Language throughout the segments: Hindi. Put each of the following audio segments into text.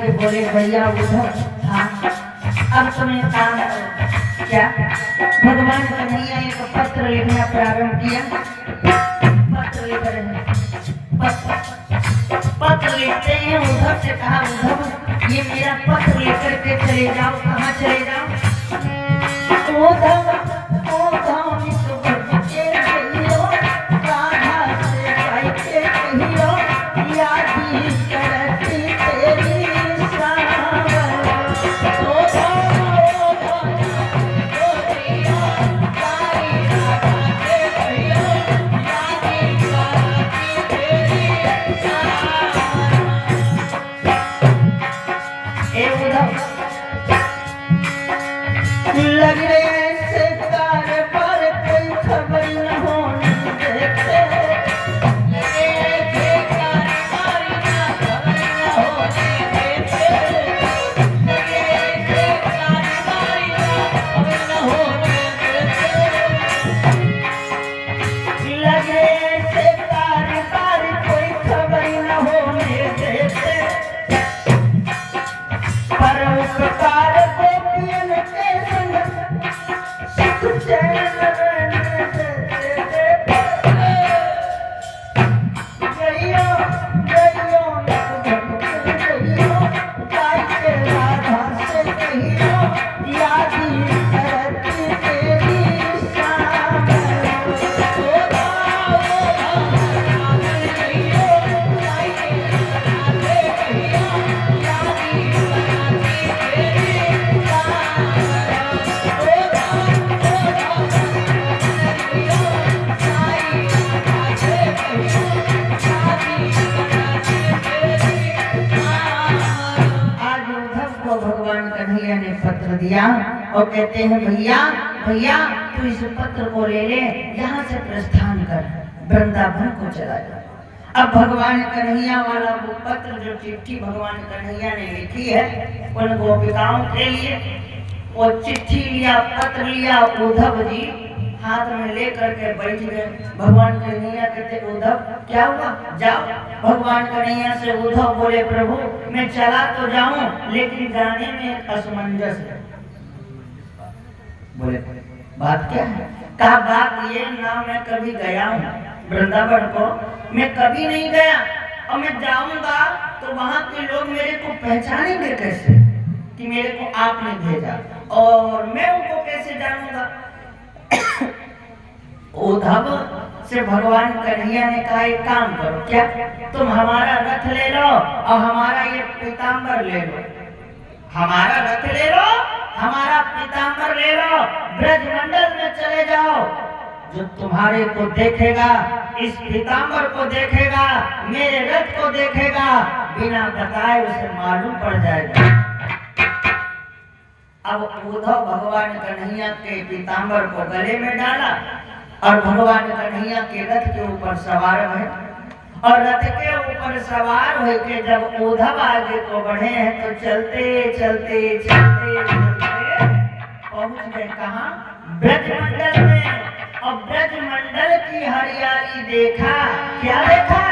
के बोले भैया उधर हाँ अब तुम्हें काम करो। क्या भगवान कन्हैया एक पत्र लिखना प्रारंभ किया। पत्र लिख रहे हैं, पत्र लिखते हैं। उद्धव से कहा उद्धव ये मेरा पत्र लेकर के चले जाओ। कहाँ चले जाओ? उद्धव लग रहे से कार पर कोई खबर न होने देते, लगे थे कार पर ना खबर न होने देते, लगे थे कार पर ना खबर न होने देते, लगे थे कार पर कोई खबर न होने देते, पर उपकार को पियन के पत्र दिया और कहते हैं भैया भैया तू इस पत्र को ले ले, यहाँ से प्रस्थान कर, वृंदावन को चला जा। अब भगवान कन्हैया वाला वो पत्र जो चिट्ठी भगवान कन्हैया ने लिखी है उन गोपिकाओं के लिए, वो चिट्ठी लिया, पत्र लिया, उद्धव जी हाथ में लेकर के बैठ गए। भगवान कन्हैया कहते उद्धव क्या हुआ? जाओ। भगवान कन्हैया से उद्धव बोले प्रभु मैं चला तो जाऊं लेकिन जाने में एक असमंजस है। बोले बात क्या है? कहा बात ये ना मैं कभी गया हूँ वृंदावन को, मैं कभी नहीं गया और मैं जाऊंगा तो वहां के लोग मेरे को पहचानेंगे कैसे कि मेरे को आपने भेजा, और मैं उनको कैसे जानूंगा? उद्धव से भगवान कन्हैया ने कहा एक काम करो, क्या तुम हमारा रथ ले लो और हमारा ये पीताम्बर ले लो, हमारा रथ ले लो, हमारा पीताम्बर ले लो, ब्रजमंडल में चले जाओ। जो तुम्हारे को देखेगा, इस पीताम्बर को देखेगा, मेरे रथ को देखेगा, बिना बताए उसे मालूम पड़ जाएगा। अब उद्धव भगवान कन्हैया के पीताम्बर को गले में डाला और भगवान कन्हैया के रथ के ऊपर सवार हुए, और रथ के ऊपर सवार होके जब उद्धव आगे को बढ़े हैं तो चलते चलते चलते चलते पहुंच गए कहाँ? ब्रजमंडल में। और ब्रजमंडल की हरियाली देखा। क्या देखा?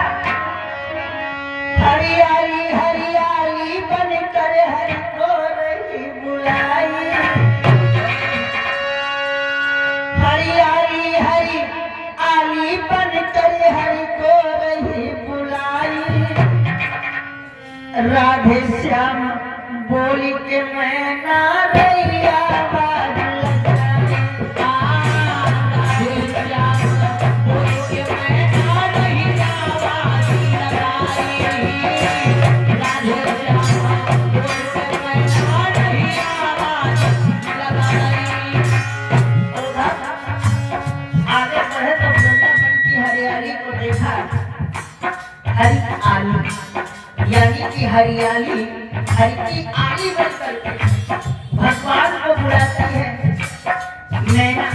हरियाली हरियाली बनकर हरि को रही बुलाई, हरियाली हरि आली बनकर हरि को रही बुलाई। राधे श्याम बोली के मैं ना रैया बाज लगाई, राधे श्याम बोली के मैं ना रैया बाज लगाई, राधे श्याम बोली के मैं ना रैया बाज लगाई। आगे बढ़े तो वृंदावन की हरियाली को देखा। हरियाली यानी कि हरियाली हरि की आली बनकर भगवान को बुलाती है। मैना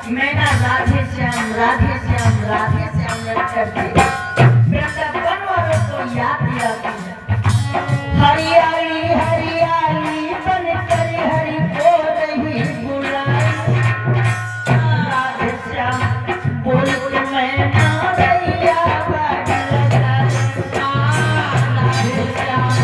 मैना राधे श्याम राधे श्याम राधे श्याम करके वृंदावन वालों को याद दिलाती है। हरियाली हरियाली बनकर हरि को रही बुलाई, राधे श्याम बोल के मैं ना रैया बाज लगाई, राधे श्याम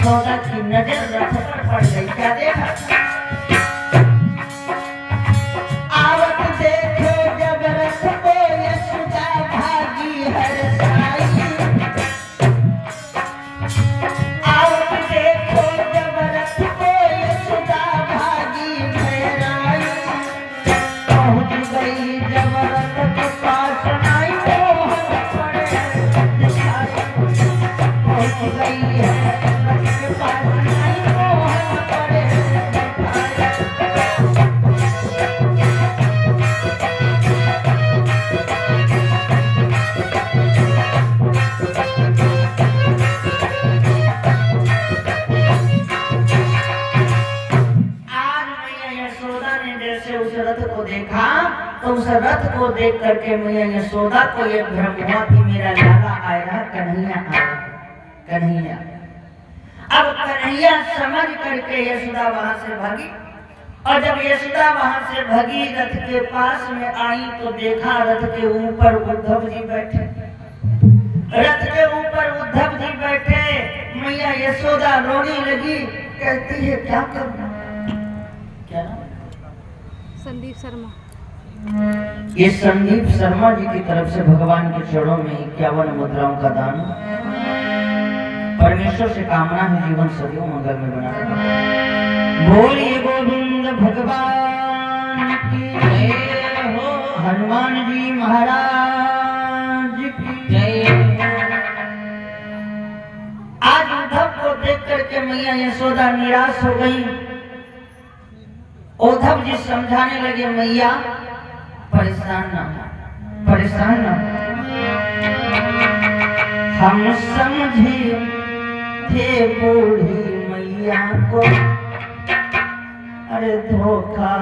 यशोदा की नजर रथ पर पड़ गई। क्या देखा? आवत देखे जब रथ को यशोदा भागी हर्षाई। आवत देखो जब रथ को यशोदा भागी भैराई। पहुंच गई जब रथ के पास आई मोहन पड़े दिखाई। पहुंच गई है रथ के पास आई मोहन पड़े उस रथ को देखा तो उस रथ को देख करके मैया यशोदा को ये भ्रम हुआ कि मेरा लाला आया, कन्हैया आया, कन्हैया। अब कन्हैया समझ करके यशोदा वहां से भागी और जब यशोदा वहां से भागी रथ के पास में आई तो देखा रथ के ऊपर उद्धव जी बैठे। रथ के ऊपर उद्धव जी बैठे। मैया यशोदा रोने लगी, कहती है क्या करना? क्या? संदीप शर्मा। ये संदीप शर्मा जी की तरफ से भगवान के चरणों में 51 मुद्राओं का दान। परमेश्वर से कामना है जीवन सदैव मंगल में बना रहे। बोलिए गोविंद भगवान की जय हो, हनुमान जी महाराज की जय। आज उद्धव को देख करके मैया यशोदा निराश हो गई। उद्धव जी समझाने लगे, मैया परेशान ना, परेशान ना। हम समझे थे बूढ़ी मैया को, अरे धोखा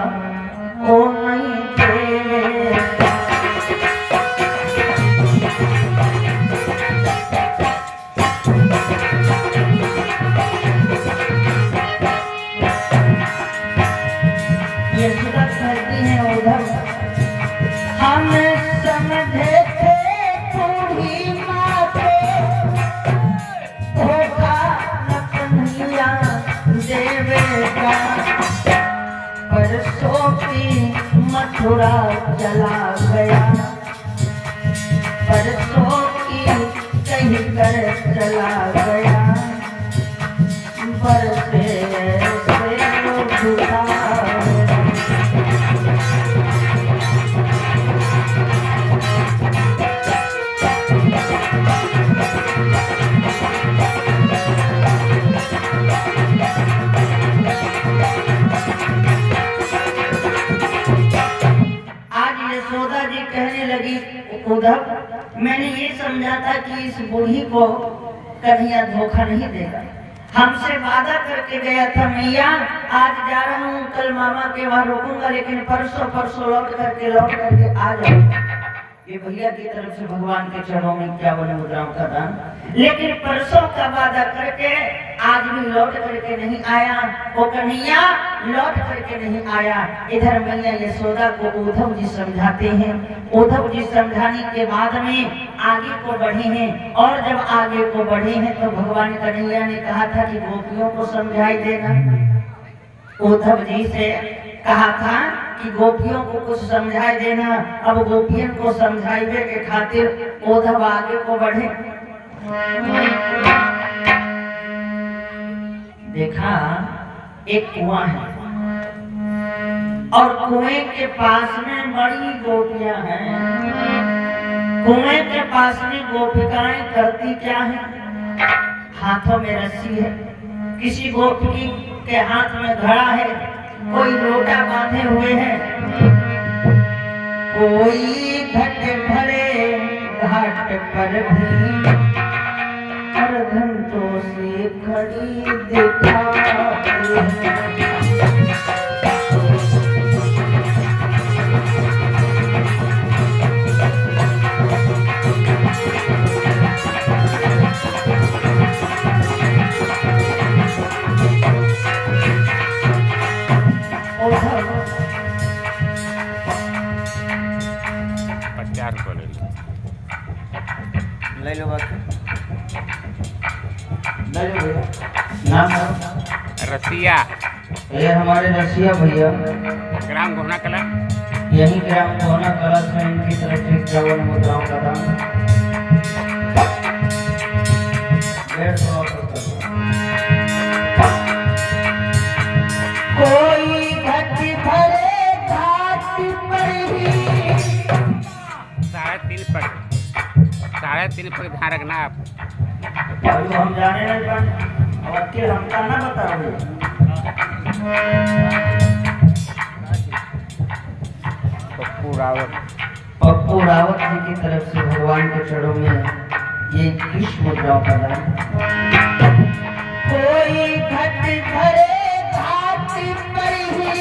ओ नहीं थे। हम समझे थे बूढ़ी माँ को, धोखा न कन्हैया देवेगा। परसों की मथुरा चला गया, परसों की कहीं कर चला गया। बरसे से झूठा उद्धव, मैंने ये समझा था कि इस बूढ़ी को कन्हैया धोखा नहीं देगा। हमसे वादा करके गया था मैया आज जा रहा हूँ, कल मामा के वहां रुकूंगा, लेकिन परसों लौट करके आ जाऊंगा। ये भैया की तरफ से भगवान के चरणों में 51 मुद्राओं का दान। लेकिन परसों का वादा करके आज भी लौट करके नहीं आया। वो कन्हैया लौट करके नहीं आया। इधर मैया यशोदा को उद्धव जी समझाते हैं। उद्धव जी समझाने के बाद में आगे को बढ़े हैं और जब आगे को बढ़े हैं तो भगवान कन्हैया ने कहा था कि गोपियों को समझाई देना। उद्धव जी से कहा था कि गोपियों को कुछ समझाई देना। अब गोपियों को समझाइबे के खातिर उद्धव आगे को बढ़े। देखा एक कुआं है और कुएं के पास में बड़ी गोपियां हैं। कुएं के पास में गोपिकाएं करती क्या है? हाथों में रस्सी है, किसी गोपी के हाथ में घड़ा है, कोई लोटा बांधे हुए हैं, कोई घट भरे घाट पर भी हर घंटों से खड़ी दिखाती है। ले लो बात। ले लो भैया। नाम है रसिया, ये हमारे रसिया भैया, ग्राम घोना कला। यही ग्राम कोना कला से इनकी तरफ से 51 मुद्राओं का दान 150 कोई घट भरे घाट पर ही 3.5 पर ध्यान रखना आप। अभी हम जाने नहीं पाए और फिर हमका ना बताओ। पप्पू रावत जी की तरफ से भगवान के चरणों में ये 21 मुद्राओं का दान। कोई घट भरे घाट पर ही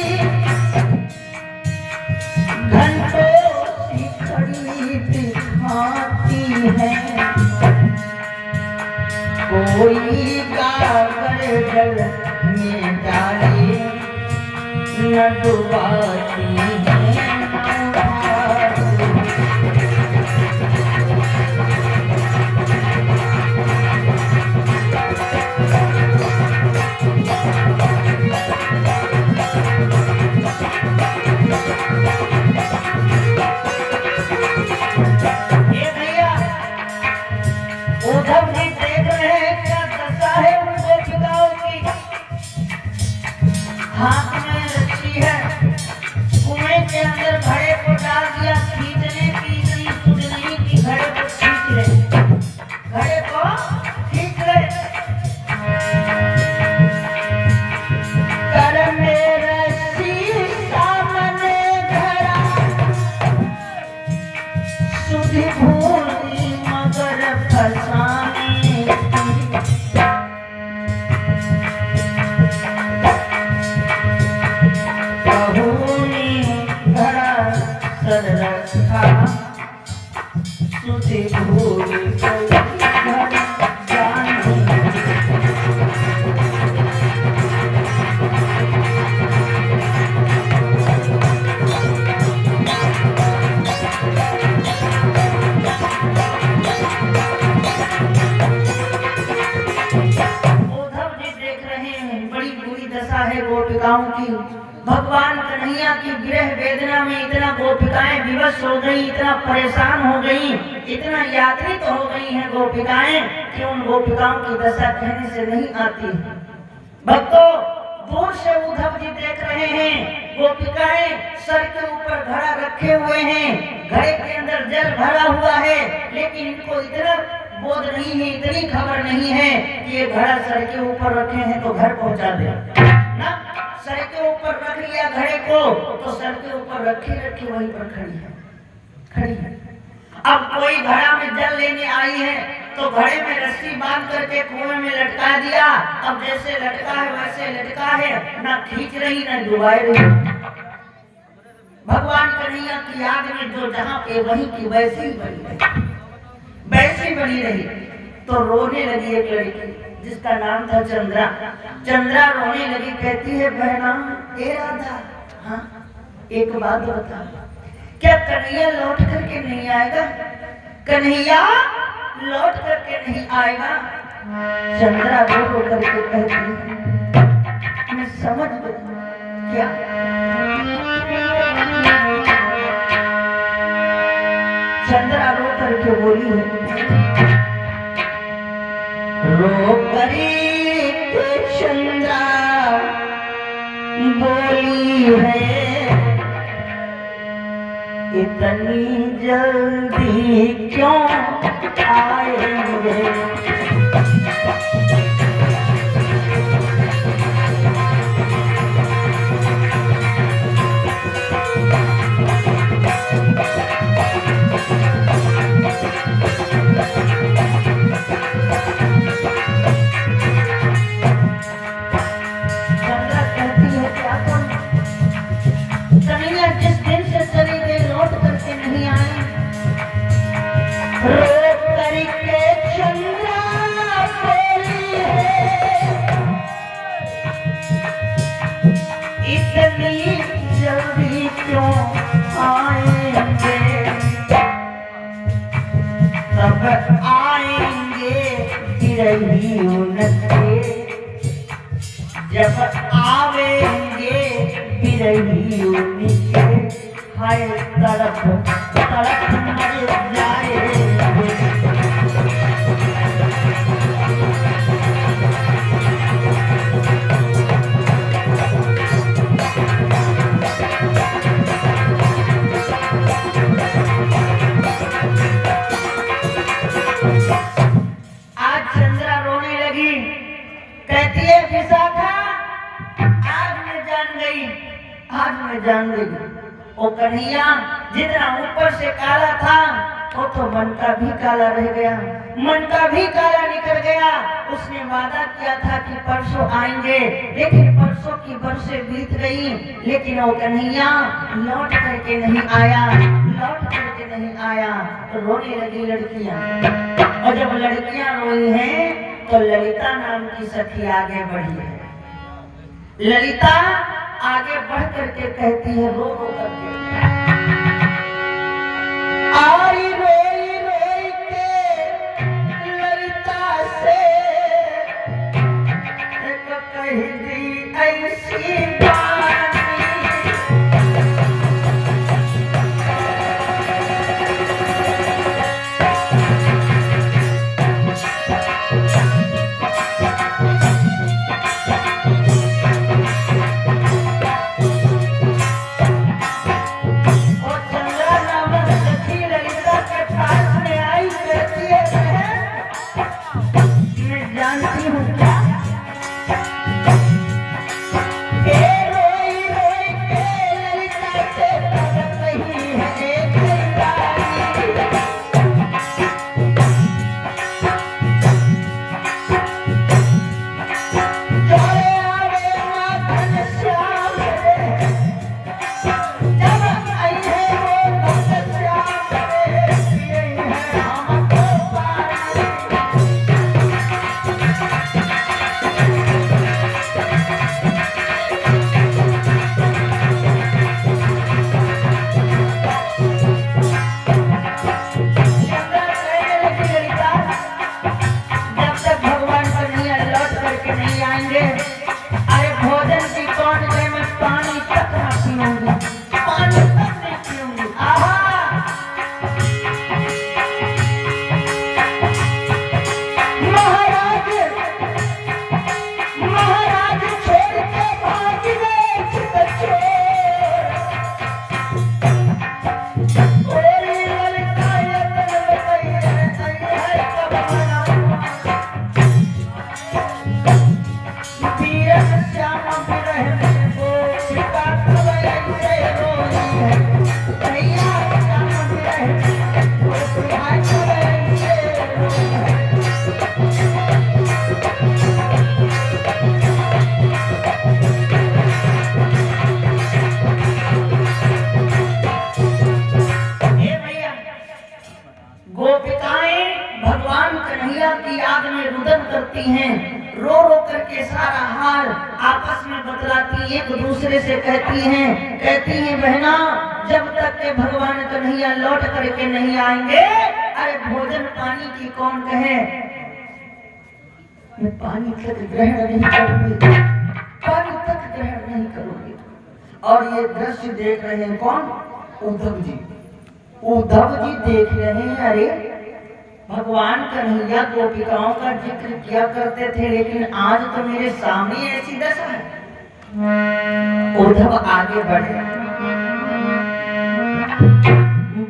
घंटों सी खड़ी दिखाती है, कोई गागर जल में डाले न डुबाती है। उद्धव जी देख रहे हैं क्या दशा है उन गोपिकाओं की। हाथ में रस्सी है, कुएं के अंदर घड़े को डाल दिया, खींचने की इतनी सुध नहीं कि घड़े को खींच रहे, घड़े को खींच रहे। कर में रस्सी सामने घड़ा सुध भूली मगर फसाने सर रखा सुधि भूली गोपिकाओं की। भगवान कन्हैया की विरह वेदना में इतना गोपिकाएं विवश हो गई, इतना परेशान हो गई, इतना यात्रित हो गई हैं गोपिकाएं कि उन गोपिकाओं की दशा कहने से नहीं आती। भक्तों, दूर से उद्धव जी देख रहे हैं, गोपिकाएं सर के ऊपर घड़ा रखे हुए हैं, घड़े के अंदर जल भरा हुआ है, लेकिन इनको इतना बोध नहीं है, इतनी खबर नहीं है कि ये घड़ा सर के ऊपर रखे हैं तो घर पहुंचा दे ना। सर के ऊपर रख लिया घड़े को तो सर के ऊपर रखी वहीं पर खड़ी है। अब कोई घड़ा में जल लेने आई है तो घड़े में रस्सी बांध करके कुएं में लटका दिया। अब जैसे लटका है वैसे लटका है, ना खींच रही ना डुबाए रही। भगवान कन्हैया की याद में जो जहां पे वहीं की वैसी बनी रही तो रोने लगी एक लड़की जिसका नाम था चंद्रा। चंद्रा रोने लगी, कहती है बहना ए राधा, हाँ एक बात बता, क्या कन्हैया लौट करके नहीं आएगा? कन्हैया लौट करके नहीं आएगा? चंद्रा रो करके कहती है मैं समझ गई क्या। चंद्रा रो करके बोली है, रो करी चंद्रा बोली है, इतनी जल्दी क्यों आएंगे? आएंगे रही उनके जान देगी। वो कन्हैया जितना ऊपर से काला था वो तो मन का भी काला रह गया, मन का भी काला निकल गया। उसने वादा किया था कि परसों आएंगे, लेकिन परसों की बरसें बीत गई, लेकिन वो कन्हैया लौट करके नहीं आया, लौट करके नहीं आया। तो रोने लगी लड़कियां, और जब लड़कियां रोई हैं तो ललिता नाम की सखी आगे बढ़ी है। ललिता आगे बढ़ करके कहती है रो रो करके, आई रोई रोई के ललिता से एक कह दी ऐसी बानी। रो रो करके सारा हाल आपस में बतलाती, एक दूसरे से कहती हैं बहना जब तक के भगवान कन्हैया लौट करके नहीं आएंगे, अरे भोजन पानी की कौन कहे, मैं पानी तक ग्रहण नहीं करूंगी, पानी तक ग्रहण नहीं करूंगी। और ये दृश्य देख रहे हैं कौन? उद्धव जी। उद्धव जी देख रहे हैं, अरे भगवान कन्हैया गोपिकाओं का जिक्र किया करते थे, लेकिन आज तो मेरे सामने ऐसी दशा है। उद्धव आगे बढ़े,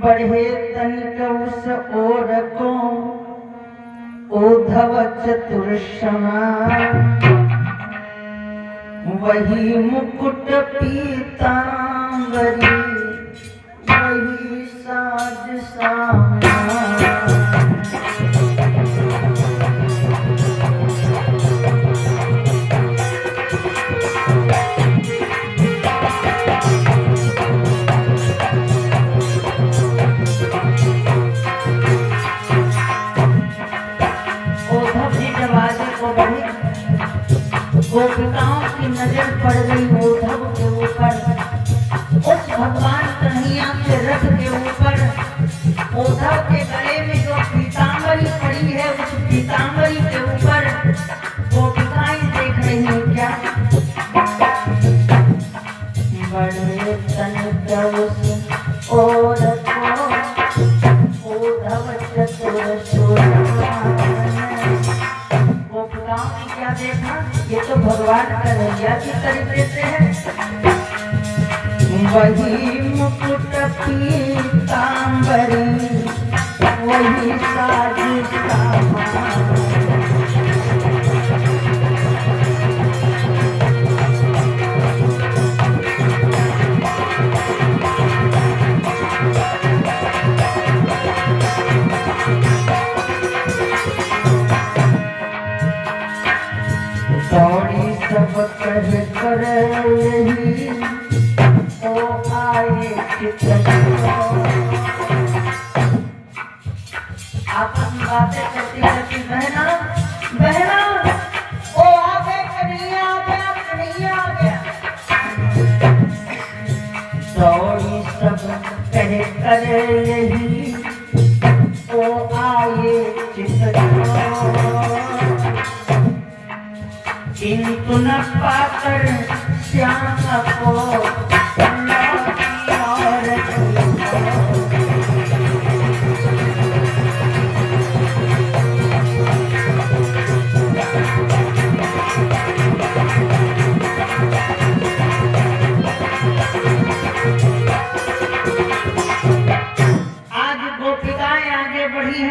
बढ़े तनिक उस ओर को उद्धव चतुर समान, वही मुकुट पीतांबरी वही साज सामान। गोपिकाओं की नजर पड़ गई उद्धव के ऊपर, उस भगवान कन्हैया के रथ के ऊपर। उद्धव के गले में जो पीतांबरी पड़ी है, उस पीतांबरी के ऊपर गोपिकाएं देख रही हैं क्या? बड़े तन उस ओर को उद्धव चतुर सुरमान। गोपिकाओं ने क्या देखा? ये तो भगवान कन्हैया की तरीके से है। वही मुकुट पीतांबरी वही साज सामान। आपस में बातें करती करती बहना बहना ओ आ गए कन्हैया आ गया कन्हैया आ गया। दौड़ी सब कह कर यही ओ आए किंतु न पाकर श्याम को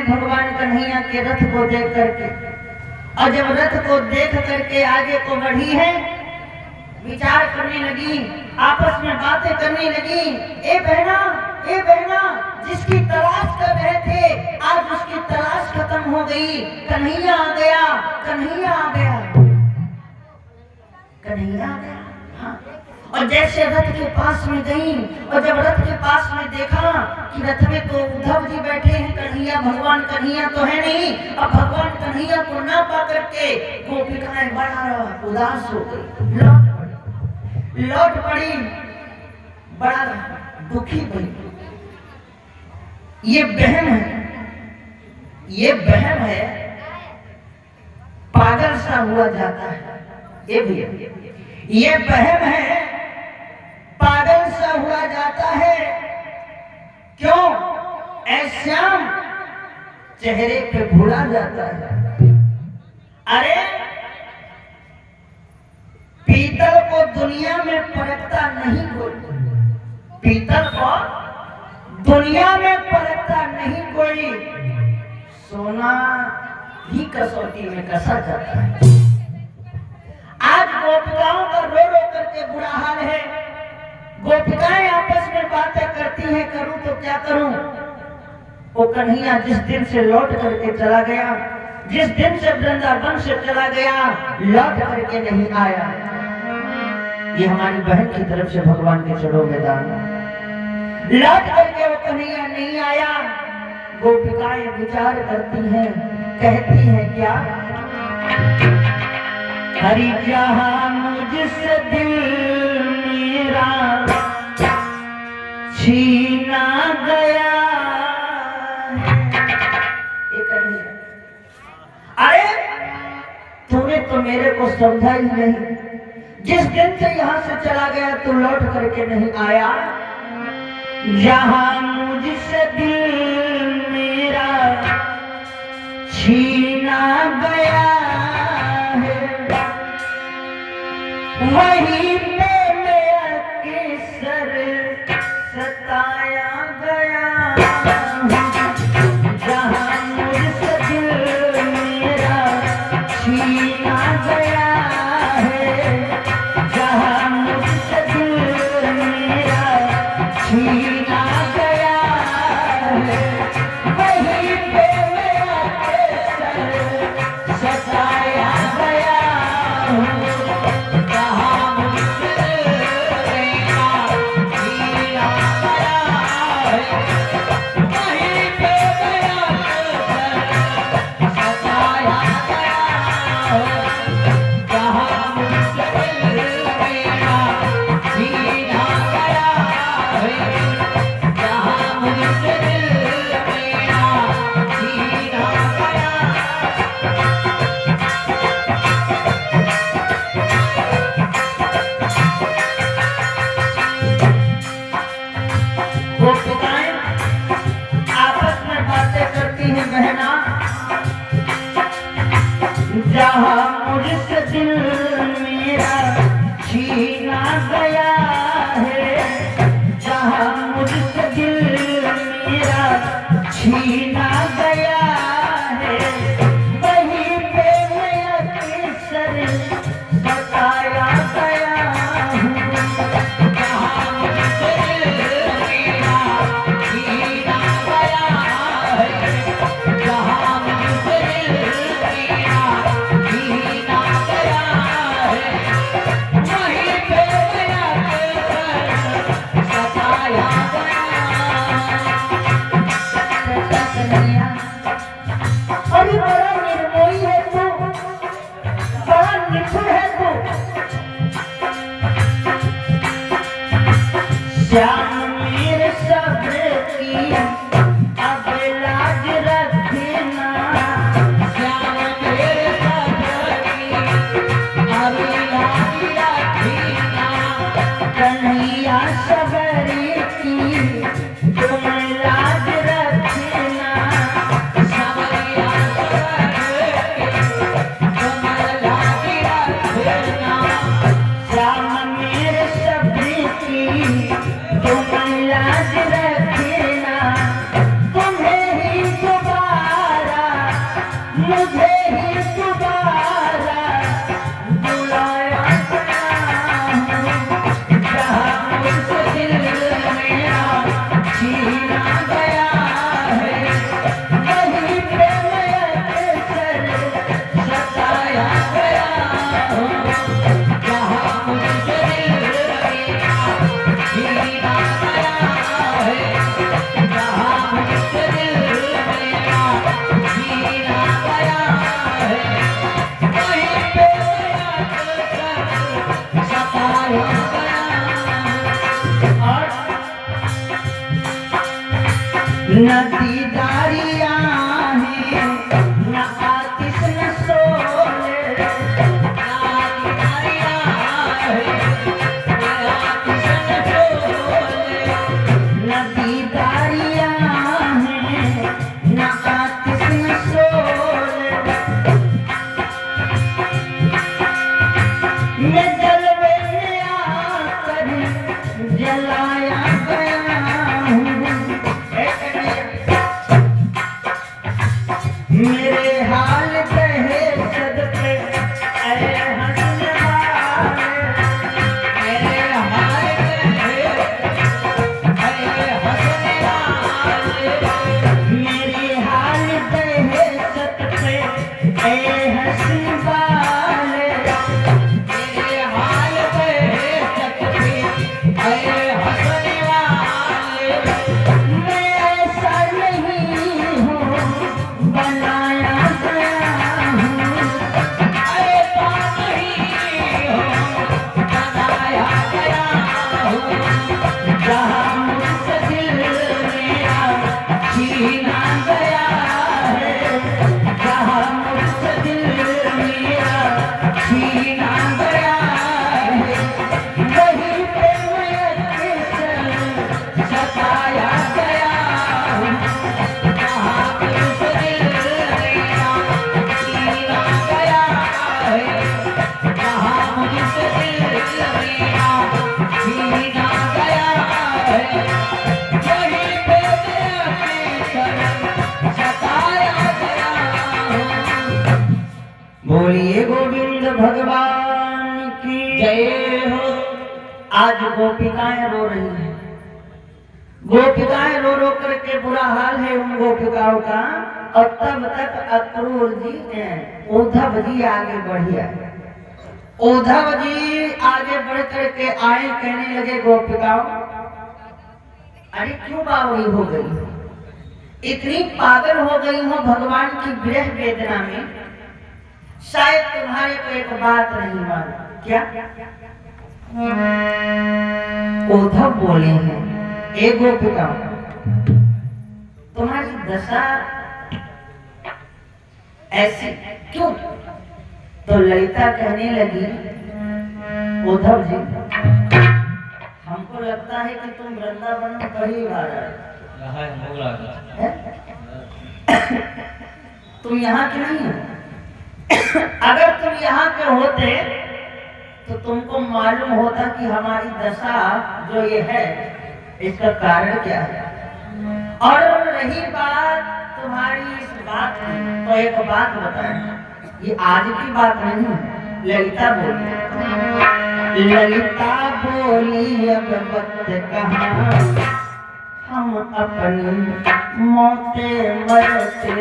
भगवान कन्हैया के रथ को देख करके, और जब रथ को देख करके आगे को बढ़ी है, विचार करने लगी, आपस में बातें करने लगी। ए बहना जिसकी तलाश कर रहे थे आज उसकी तलाश खत्म हो गई। कन्हैया आ गया कन्हैया आ गया कन्हैया आ गया। हाँ। और जैसे रथ के पास में गई और जब रथ के पास में देखा कि रथ में तो उद्धव जी बैठे हैं, कन्हैया भगवान कन्हैया तो है नहीं। अब भगवान कन्हैया को ना पा करके गोपिकाएं बड़ा उदास हो गई, लौट पड़ी, बड़ा दुखी हुई। ये बहन है, पागल सा हुआ जाता है। ये बहन है, पागल सा हुआ जाता है। क्यों? श्याम चेहरे पे भूला जाता है। अरे पीतल को दुनिया में परखता नहीं कोई, पीतल को दुनिया में परखता नहीं कोई, सोना ही कसौटी में कसा जाता है। आज गोपिकाओं का रो रो करके बुरा हाल है। गोपिकाएं आपस में बातें करती हैं, करूं तो क्या करूं। वो कन्हैया जिस दिन से लौट करके चला गया, जिस दिन से वृंदावन से चला गया, लौट करके नहीं आया। ये हमारी बहन की तरफ से भगवान के चरणों में दान। लौट करके वो कन्हैया नहीं आया। गोपिकाएं विचार करती हैं, कहती हैं क्या? हरि जहाँ मुझसे दिल मेरा छीना गया। अरे तूने तो मेरे को समझा ही नहीं। जिस दिन से यहाँ से चला गया तू लौट करके नहीं आया। जहाँ मुझसे दिल मेरा छीना गया है, वहीं पे मेरा केसर सताया गया। जहाँ मुझसे दिल मेरा छीना गया है, जहाँ मुझसे दिल मेरा छीना गया है, वहीं पे मेरा केसर सताया गया। जहाँ मुझसे दिल मेरा छीना गया है, जहाँ मुझसे दिल मेरा छीना गया है, वहीं पे मेरा केसर सताया गया हूँ। जहाँ मुझसे दिल मेरा छीना गया है, जहाँ मुझसे बोलिए गोविंद भगवान की जय हो। आज गोपिकाएं रो रही हैं, गोपिकाएं रो रो करके बुरा हाल है उन गोपिकाओं का। और तब तक अक्रूर जी उद्धव जी आगे बढ़िया, उद्धव जी आगे बढ़ करके आए, कहने लगे गोपिकाओं, अरे क्यों बावड़ी हो गई, इतनी पागल हो गई हो भगवान की विरह वेदना में, शायद तुम्हारे को एक बात नहीं मालूम। क्या? उद्धव बोले हैं, ए गोपिकाओं, तुम्हारी दशा ऐसी क्यों? तो ललिता कहने लगी, उद्धव जी, हमको लगता है कि तुम वृंदावन में पहली बार आए, तुम यहाँ के नहीं हो। अगर तुम यहाँ के होते तो तुमको मालूम होता कि हमारी दशा जो ये है इसका कारण क्या है। और रही बात तुम्हारी इस बात की, तो एक बात बताएं, ये आज की बात नहीं। ललिता बोली, ललिता बोली अब वक्त कहाँ, हम अपनी मौते मरते।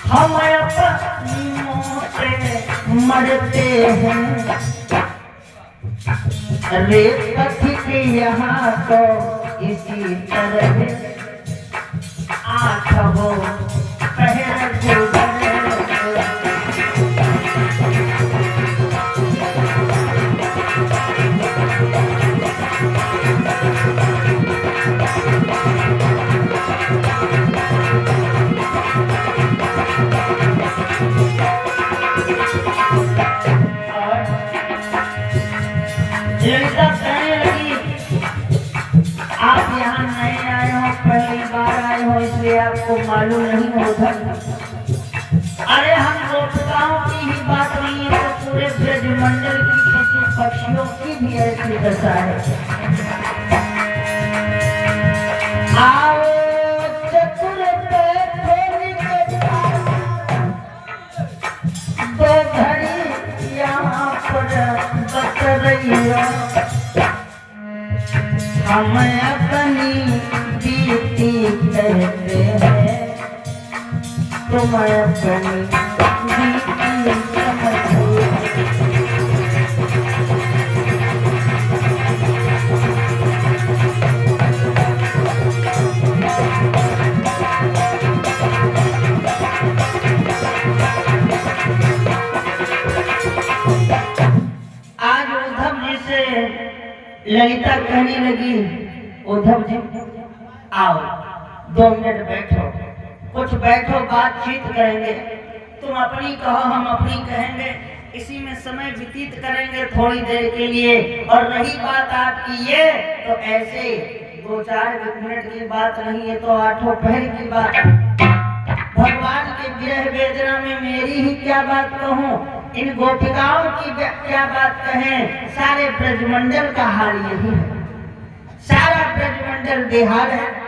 हम अपनी मौतें मरते हैं, रे पथिक यहाँ तो इसी तरह आठ हो पहर गुजरे। ललिता कहने लगी, आप यहाँ नए आए हो, पहली बार आए हो, इसलिए आपको मालूम नहीं होगा। अरे हम गोपिकाओं की ही बात नहीं है, तो पूरे ब्रजमंडल की पशु पक्षियों की भी ऐसी दशा है। आओ चतुर दो घड़ी यहाँ पर बच रही हो, हम अपनी बीती कहते हैं, तुम अपनी बीती समझो। आज उद्धव जी से ललिता कहने लगी, उद्धव जी आओ 2 मिनट बैठो, कुछ बैठो, बातचीत करेंगे, तुम अपनी कहो हम अपनी कहेंगे, इसी में समय व्यतीत करेंगे थोड़ी देर के लिए। और रही बात आपकी ये, तो ऐसे 2-4 मिनट की बात नहीं है, तो 8 पहर की बात। भगवान के विरह वेदना में मेरी ही क्या बात कहूँ, इन गोपिकाओं की क्या बात कहें। सारे ब्रजमंडल का हाल यही है, सारा ब्रजमंडल बेहाल है।